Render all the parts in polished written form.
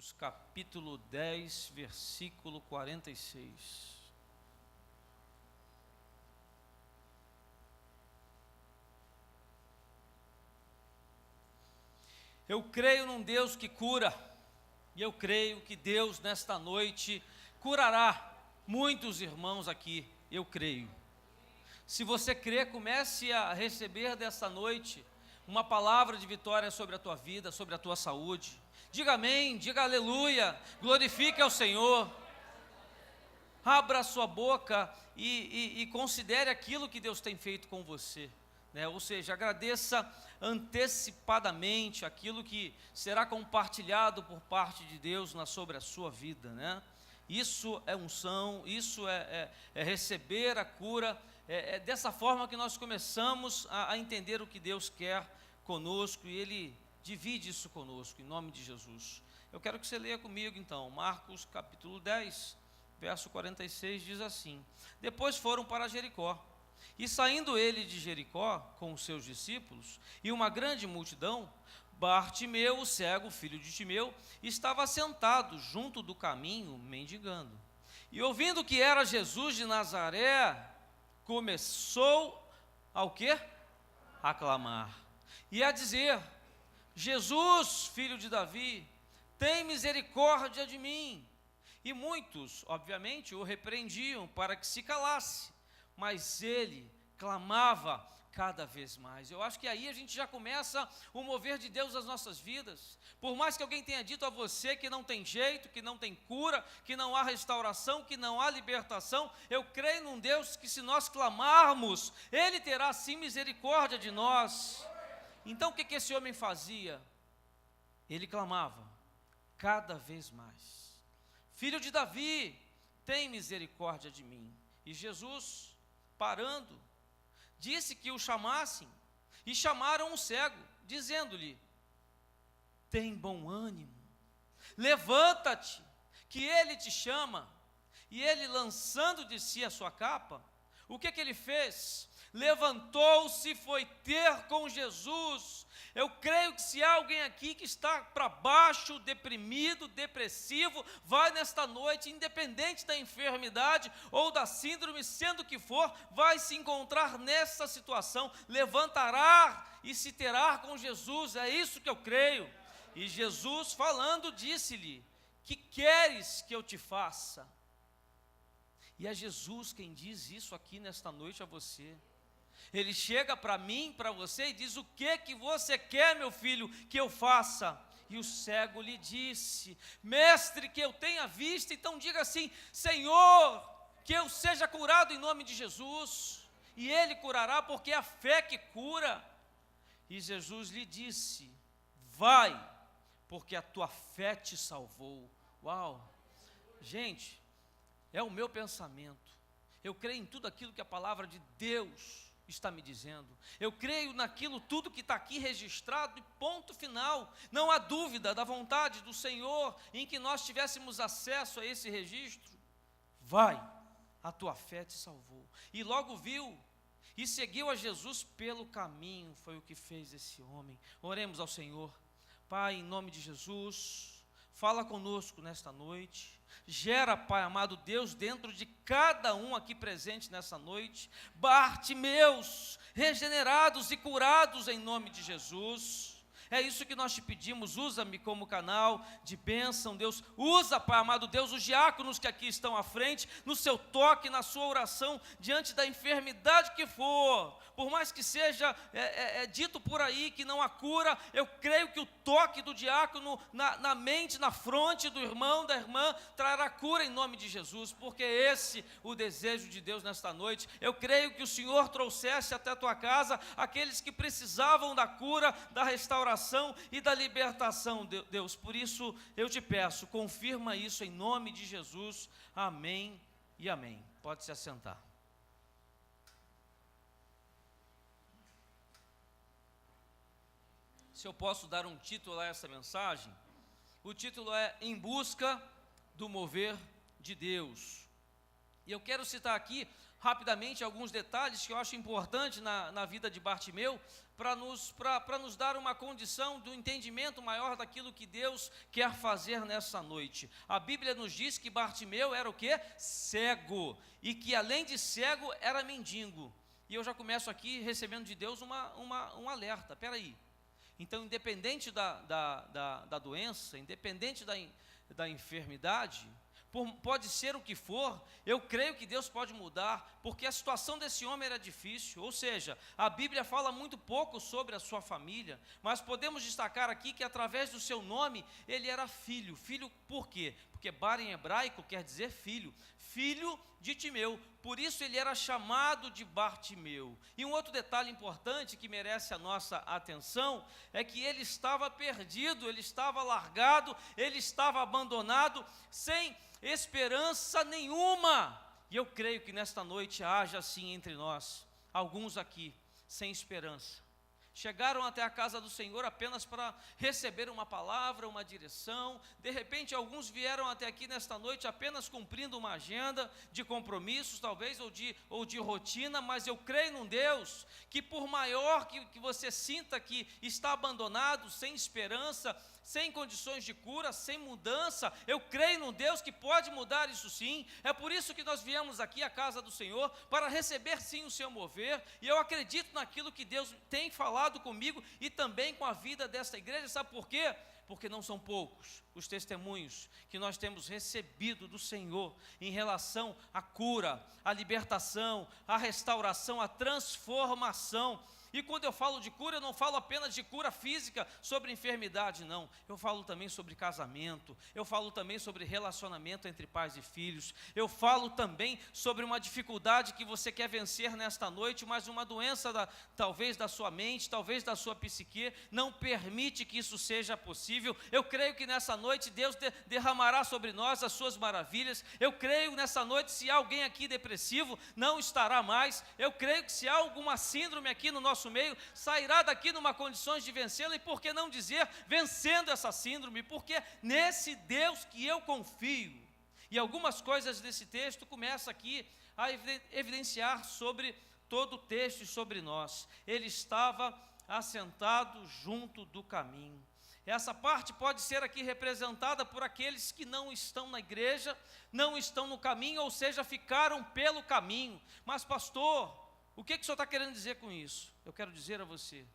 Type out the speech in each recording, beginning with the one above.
Marcos capítulo 10, versículo 46. Eu creio num Deus que cura, e eu creio que Deus nesta noite curará muitos irmãos aqui, eu creio. Se você crê, comece a receber desta noite uma palavra de vitória sobre a tua vida, sobre a tua saúde. Diga amém, diga aleluia, glorifique ao Senhor. Abra a sua boca e considere aquilo que Deus tem feito com você, né? Ou seja, agradeça antecipadamente aquilo que será compartilhado por parte de Deus sobre a sua vida, né? Isso é unção, isso é receber a cura. É dessa forma que nós começamos a entender o que Deus quer conosco, e Ele divide isso conosco, em nome de Jesus. Eu quero que você leia comigo então, Marcos capítulo 10, verso 46, diz assim: Depois foram para Jericó, e saindo ele de Jericó com os seus discípulos e uma grande multidão, Bartimeu, o cego, filho de Timeu, estava sentado junto do caminho, mendigando. E ouvindo que era Jesus de Nazaré, começou ao quê? A clamar e a dizer: Jesus, filho de Davi, tem misericórdia de mim. E muitos, obviamente, o repreendiam para que se calasse, mas ele clamava cada vez mais. Eu acho que aí a gente já começa o mover de Deus nas nossas vidas. Por mais que alguém tenha dito a você que não tem jeito, que não tem cura, que não há restauração, que não há libertação, eu creio num Deus que, se nós clamarmos, Ele terá sim misericórdia de nós. Então o que esse homem fazia? Ele clamava cada vez mais: Filho de Davi, tem misericórdia de mim. E Jesus, parando, disse que o chamassem, e chamaram um cego, dizendo-lhe: tem bom ânimo, levanta-te, que ele te chama. E ele, lançando de si a sua capa, o que ele fez? Levantou-se e foi ter com Jesus. Eu creio que se há alguém aqui que está para baixo, deprimido, depressivo, vai nesta noite, independente da enfermidade ou da síndrome, sendo que for, vai se encontrar nessa situação, levantará e se terá com Jesus. É isso que eu creio. E Jesus, falando, disse-lhe: que queres que eu te faça? E é Jesus quem diz isso aqui nesta noite a você. Ele chega para mim, para você, e diz: o que você quer, meu filho, que eu faça? E o cego lhe disse: mestre, que eu tenha vista. Então diga assim: Senhor, que eu seja curado em nome de Jesus. E ele curará, porque é a fé que cura. E Jesus lhe disse: vai, porque a tua fé te salvou. Uau! Gente, é o meu pensamento. Eu creio em tudo aquilo que a palavra de Deus está me dizendo. Eu creio naquilo tudo que está aqui registrado, e ponto final. Não há dúvida da vontade do Senhor em que nós tivéssemos acesso a esse registro. Vai, a tua fé te salvou. E logo viu e seguiu a Jesus pelo caminho. Foi o que fez esse homem. Oremos ao Senhor. Pai, em nome de Jesus, fala conosco nesta noite. Gera, Pai amado Deus, dentro de cada um aqui presente nessa noite, Bartimeus, regenerados e curados em nome de Jesus. É isso que nós te pedimos. Usa-me como canal de bênção, Deus. Usa, Pai amado Deus, os diáconos que aqui estão à frente, no seu toque, na sua oração, diante da enfermidade que for. Por mais que seja dito por aí que não há cura, eu creio que o toque do diácono na mente, na fronte do irmão, da irmã, trará cura em nome de Jesus, porque esse o desejo de Deus nesta noite. Eu creio que o Senhor trouxesse até a tua casa aqueles que precisavam da cura, da restauração e da libertação, Deus. Por isso eu te peço, confirma isso em nome de Jesus. Amém e amém. Pode se assentar. Se eu posso dar um título a essa mensagem, o título é Em Busca do Mover de Deus. E eu quero citar aqui rapidamente alguns detalhes que eu acho importante na vida de Bartimeu, para nos dar uma condição do entendimento maior daquilo que Deus quer fazer nessa noite. A Bíblia nos diz que Bartimeu era o quê? Cego, e que além de cego, era mendigo. E eu já começo aqui recebendo de Deus um alerta. Espera aí. Então, independente da doença, independente da enfermidade, pode ser o que for, eu creio que Deus pode mudar, porque a situação desse homem era difícil. Ou seja, a Bíblia fala muito pouco sobre a sua família, mas podemos destacar aqui que através do seu nome, ele era filho. Filho por quê? Porque Bar em hebraico quer dizer filho, filho de Timeu, por isso ele era chamado de Bartimeu. E um outro detalhe importante que merece a nossa atenção, é que ele estava perdido, ele estava largado, ele estava abandonado, sem esperança nenhuma. E eu creio que nesta noite haja assim entre nós, alguns aqui, sem esperança. Chegaram até a casa do Senhor apenas para receber uma palavra, uma direção. De repente, alguns vieram até aqui nesta noite apenas cumprindo uma agenda de compromissos, talvez, ou de rotina, mas eu creio num Deus que, por maior que você sinta que está abandonado, sem esperança, sem condições de cura, sem mudança, eu creio num Deus que pode mudar isso sim. É por isso que nós viemos aqui à casa do Senhor, para receber sim o seu mover, e eu acredito naquilo que Deus tem falado comigo e também com a vida desta igreja. Sabe por quê? Porque não são poucos os testemunhos que nós temos recebido do Senhor em relação à cura, à libertação, à restauração, à transformação. E quando eu falo de cura, eu não falo apenas de cura física, sobre enfermidade, não. Eu falo também sobre casamento, eu falo também sobre relacionamento entre pais e filhos, eu falo também sobre uma dificuldade que você quer vencer nesta noite, mas uma doença talvez da sua mente, talvez da sua psique, não permite que isso seja possível. Eu creio que nessa noite Deus derramará sobre nós as suas maravilhas. Eu creio nessa noite, se há alguém aqui depressivo, não estará mais. Eu creio que se há alguma síndrome aqui no nosso meio, sairá daqui numa condições de vencê-la, e por que não dizer, vencendo essa síndrome, porque nesse Deus que eu confio. E algumas coisas desse texto começam aqui a evidenciar sobre todo o texto e sobre nós. Ele estava assentado junto do caminho. Essa parte pode ser aqui representada por aqueles que não estão na igreja, não estão no caminho, ou seja, ficaram pelo caminho. Mas pastor, o que o senhor está querendo dizer com isso? Eu quero dizer a você,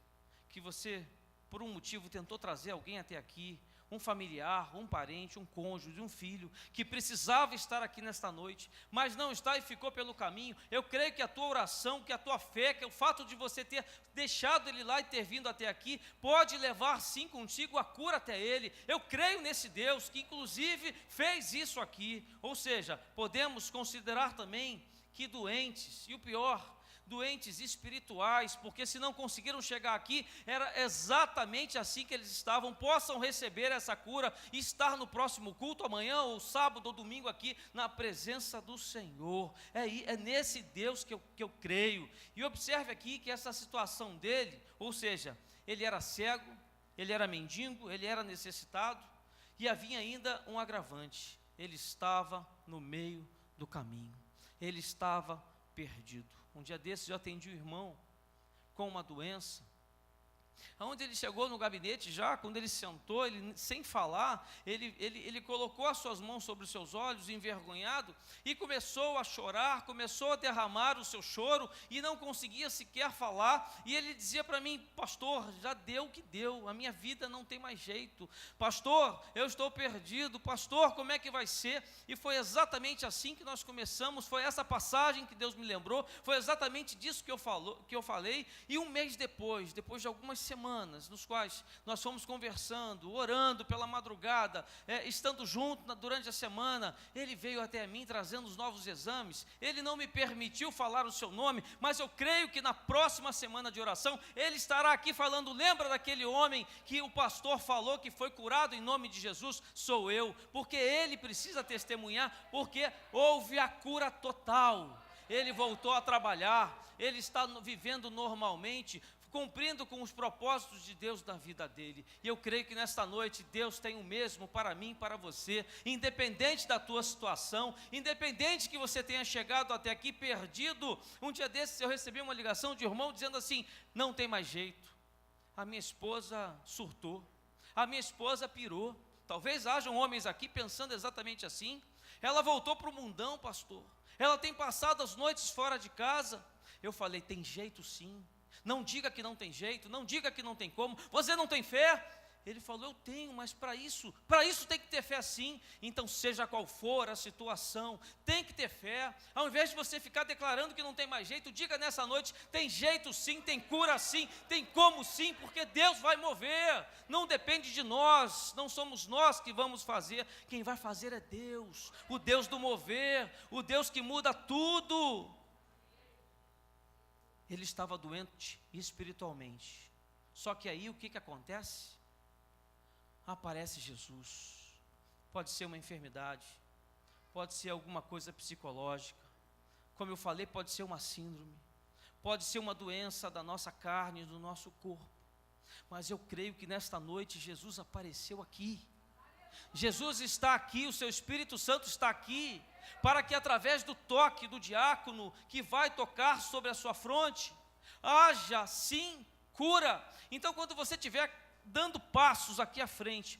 que você, por um motivo, tentou trazer alguém até aqui, um familiar, um parente, um cônjuge, um filho, que precisava estar aqui nesta noite, mas não está e ficou pelo caminho. Eu creio que a tua oração, que a tua fé, que o fato de você ter deixado ele lá e ter vindo até aqui, pode levar sim contigo a cura até ele. Eu creio nesse Deus, que inclusive fez isso aqui. Ou seja, podemos considerar também que doentes, e o pior, doentes espirituais, porque se não conseguiram chegar aqui, era exatamente assim que eles estavam, possam receber essa cura e estar no próximo culto, amanhã ou sábado ou domingo aqui, na presença do Senhor. É nesse Deus que eu creio. E observe aqui que essa situação dele, ou seja, ele era cego, ele era mendigo, ele era necessitado, e havia ainda um agravante: ele estava no meio do caminho, ele estava perdido. Um dia desses eu atendi um irmão com uma doença, onde ele chegou no gabinete, já quando ele sentou, ele, sem falar, ele colocou as suas mãos sobre os seus olhos, envergonhado, e começou a chorar, começou a derramar o seu choro, e não conseguia sequer falar. E ele dizia para mim: pastor, já deu o que deu, a minha vida não tem mais jeito, pastor, eu estou perdido, pastor, como é que vai ser? E foi exatamente assim que nós começamos, foi essa passagem que Deus me lembrou, foi exatamente disso que eu falei. E um mês depois de algumas semanas, nos quais nós fomos conversando, orando pela madrugada, estando junto durante a semana, ele veio até mim trazendo os novos exames. Ele não me permitiu falar o seu nome, mas eu creio que na próxima semana de oração, ele estará aqui falando: lembra daquele homem que o pastor falou que foi curado em nome de Jesus? Sou eu, porque ele precisa testemunhar, porque houve a cura total. Ele voltou a trabalhar, ele está vivendo normalmente, cumprindo com os propósitos de Deus na vida dele. E eu creio que nesta noite Deus tem o mesmo para mim e para você, independente da tua situação, independente que você tenha chegado até aqui perdido. Um dia desses eu recebi uma ligação de irmão dizendo assim: não tem mais jeito, a minha esposa surtou, a minha esposa pirou. Talvez hajam homens aqui pensando exatamente assim. Ela voltou para o mundão, pastor, ela tem passado as noites fora de casa. Eu falei: tem jeito sim, não diga que não tem jeito, não diga que não tem como, você não tem fé? Ele falou: eu tenho, mas para isso tem que ter fé sim. Então seja qual for a situação, tem que ter fé. Ao invés de você ficar declarando que não tem mais jeito, diga nessa noite: tem jeito sim, tem cura sim, tem como sim, porque Deus vai mover. Não depende de nós, não somos nós que vamos fazer, quem vai fazer é Deus, o Deus do mover, o Deus que muda tudo. Ele estava doente espiritualmente, só que aí o que acontece? Aparece Jesus. Pode ser uma enfermidade, pode ser alguma coisa psicológica, como eu falei, pode ser uma síndrome, pode ser uma doença da nossa carne, do nosso corpo, mas eu creio que nesta noite Jesus apareceu aqui. Jesus está aqui, o seu Espírito Santo está aqui, para que através do toque do diácono, que vai tocar sobre a sua fronte, haja sim cura. Então quando você estiver dando passos aqui à frente,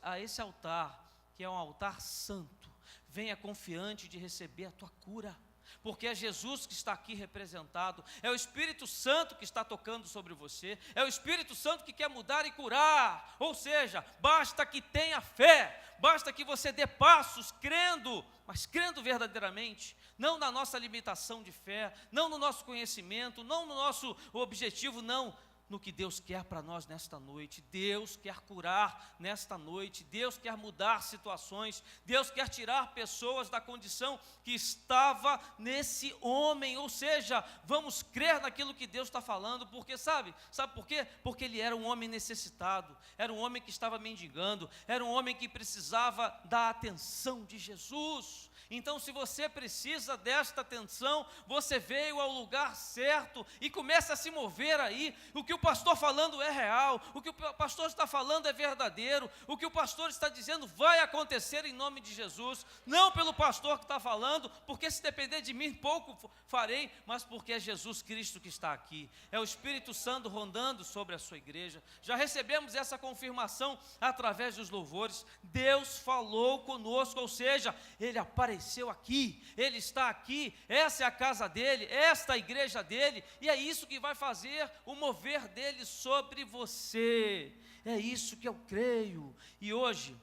a esse altar, que é um altar santo, venha confiante de receber a tua cura, porque é Jesus que está aqui representado, é o Espírito Santo que está tocando sobre você, é o Espírito Santo que quer mudar e curar. Ou seja, basta que tenha fé, basta que você dê passos crendo, mas crendo verdadeiramente, não na nossa limitação de fé, não no nosso conhecimento, não no nosso objetivo, não, no que Deus quer para nós nesta noite. Deus quer curar nesta noite, Deus quer mudar situações, Deus quer tirar pessoas da condição que estava nesse homem. Ou seja, vamos crer naquilo que Deus está falando, porque sabe por quê? Porque ele era um homem necessitado, era um homem que estava mendigando, era um homem que precisava da atenção de Jesus. Então, se você precisa desta atenção, você veio ao lugar certo e começa a se mover aí. O que o pastor falando é real, o que o pastor está falando é verdadeiro, o que o pastor está dizendo vai acontecer em nome de Jesus, não pelo pastor que está falando, porque se depender de mim pouco farei, mas porque é Jesus Cristo que está aqui, é o Espírito Santo rondando sobre a sua igreja. Já recebemos essa confirmação através dos louvores. Deus falou conosco, ou seja, ele apareceu aqui, ele está aqui, essa é a casa dele, esta é a igreja dele, e é isso que vai fazer o mover dele sobre você. É isso que eu creio. E hoje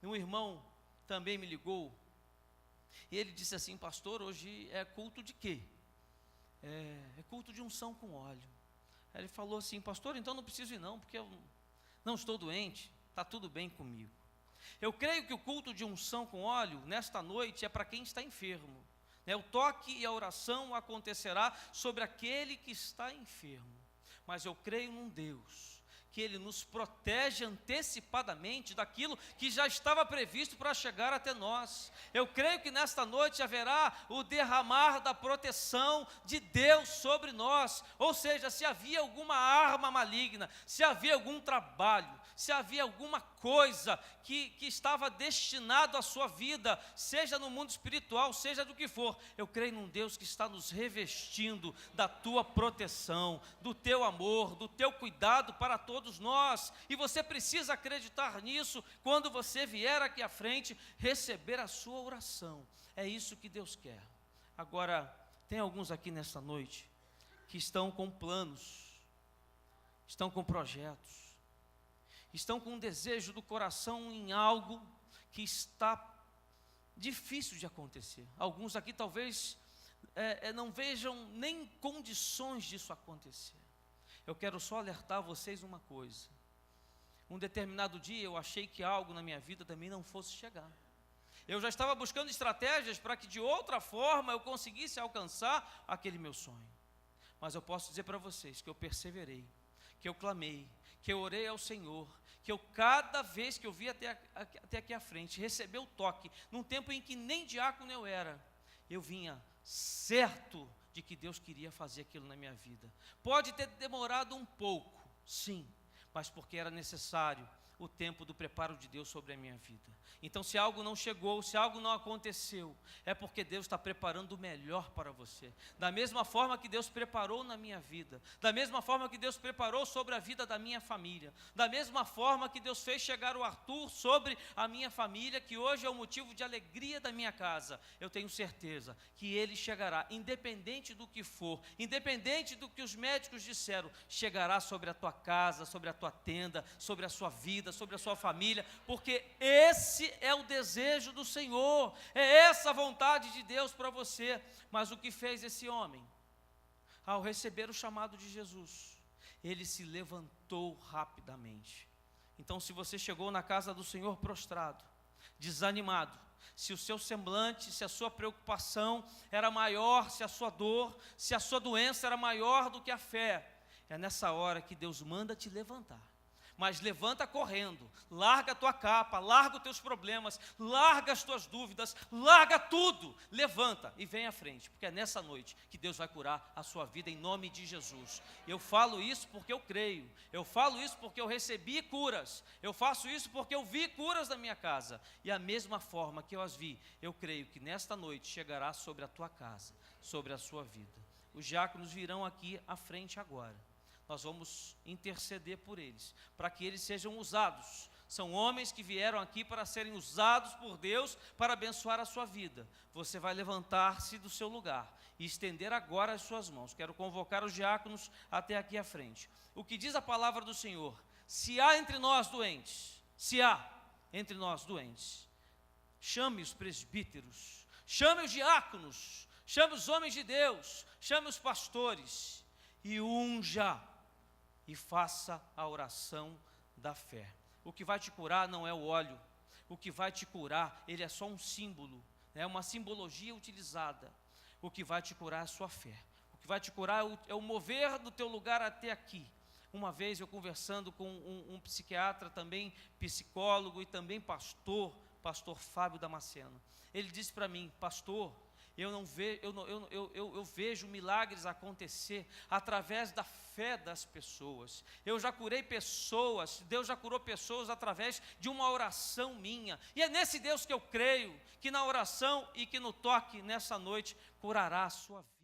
um irmão também me ligou e ele disse assim: pastor, hoje é culto de quê? É culto de unção com óleo. Aí ele falou assim: pastor, então não preciso ir não, porque eu não estou doente, está tudo bem comigo. Eu creio que o culto de unção com óleo, nesta noite, é para quem está enfermo, né? O toque e a oração acontecerá sobre aquele que está enfermo. Mas eu creio num Deus que Ele nos protege antecipadamente daquilo que já estava previsto para chegar até nós. Eu creio que nesta noite haverá o derramar da proteção de Deus sobre nós. Ou seja, se havia alguma arma maligna, se havia algum trabalho, se havia alguma coisa que estava destinado à sua vida, seja no mundo espiritual, seja do que for, eu creio num Deus que está nos revestindo da tua proteção, do teu amor, do teu cuidado para todos nós. E você precisa acreditar nisso quando você vier aqui à frente receber a sua oração. É isso que Deus quer. Agora, tem alguns aqui nesta noite que estão com planos, estão com projetos, estão com um desejo do coração em algo que está difícil de acontecer. Alguns aqui talvez não vejam nem condições disso acontecer. Eu quero só alertar vocês uma coisa. Um determinado dia eu achei que algo na minha vida também não fosse chegar. Eu já estava buscando estratégias para que de outra forma eu conseguisse alcançar aquele meu sonho. Mas eu posso dizer para vocês que eu perseverei, que eu clamei, que eu orei ao Senhor, que eu cada vez que eu vi até aqui à frente, receber o toque, num tempo em que nem diácono eu era, eu vinha certo de que Deus queria fazer aquilo na minha vida. Pode ter demorado um pouco, sim, mas porque era necessário o tempo do preparo de Deus sobre a minha vida. Então, se algo não chegou, se algo não aconteceu, é porque Deus está preparando o melhor para você. Da mesma forma que Deus preparou na minha vida, da mesma forma que Deus preparou sobre a vida da minha família, da mesma forma que Deus fez chegar o Arthur sobre a minha família, que hoje é o motivo de alegria da minha casa, eu tenho certeza que ele chegará, independente do que for, independente do que os médicos disseram, chegará sobre a tua casa, sobre a tua tenda, sobre a sua vida, sobre a sua família, porque esse é o desejo do Senhor, é essa a vontade de Deus para você. Mas o que fez esse homem? Ao receber o chamado de Jesus, ele se levantou rapidamente. Então, se você chegou na casa do Senhor prostrado, desanimado, se o seu semblante, se a sua preocupação era maior, se a sua dor, se a sua doença era maior do que a fé, é nessa hora que Deus manda te levantar. Mas levanta correndo, larga a tua capa, larga os teus problemas, larga as tuas dúvidas, larga tudo, levanta e vem à frente, porque é nessa noite que Deus vai curar a sua vida em nome de Jesus. Eu falo isso porque eu creio, eu falo isso porque eu recebi curas, eu faço isso porque eu vi curas na minha casa, e a mesma forma que eu as vi, eu creio que nesta noite chegará sobre a tua casa, sobre a sua vida. Os diáconos virão aqui à frente agora. Nós vamos interceder por eles, para que eles sejam usados. São homens que vieram aqui para serem usados por Deus, para abençoar a sua vida. Você vai levantar-se do seu lugar e estender agora as suas mãos. Quero convocar os diáconos até aqui à frente. O que diz a palavra do Senhor? Se há entre nós doentes, chame os presbíteros, chame os diáconos, chame os homens de Deus, chame os pastores e unja. E faça a oração da fé. O que vai te curar não é o óleo. O que vai te curar, ele é só um símbolo, é uma simbologia utilizada. O que vai te curar é a sua fé. O que vai te curar é o mover do teu lugar até aqui. Uma vez eu conversando com um psiquiatra, também psicólogo e também pastor Fábio Damasceno. Ele disse para mim: pastor, eu vejo milagres acontecer através da fé das pessoas. Eu já curei pessoas, Deus já curou pessoas através de uma oração minha. E é nesse Deus que eu creio, que na oração e que no toque nessa noite curará a sua vida.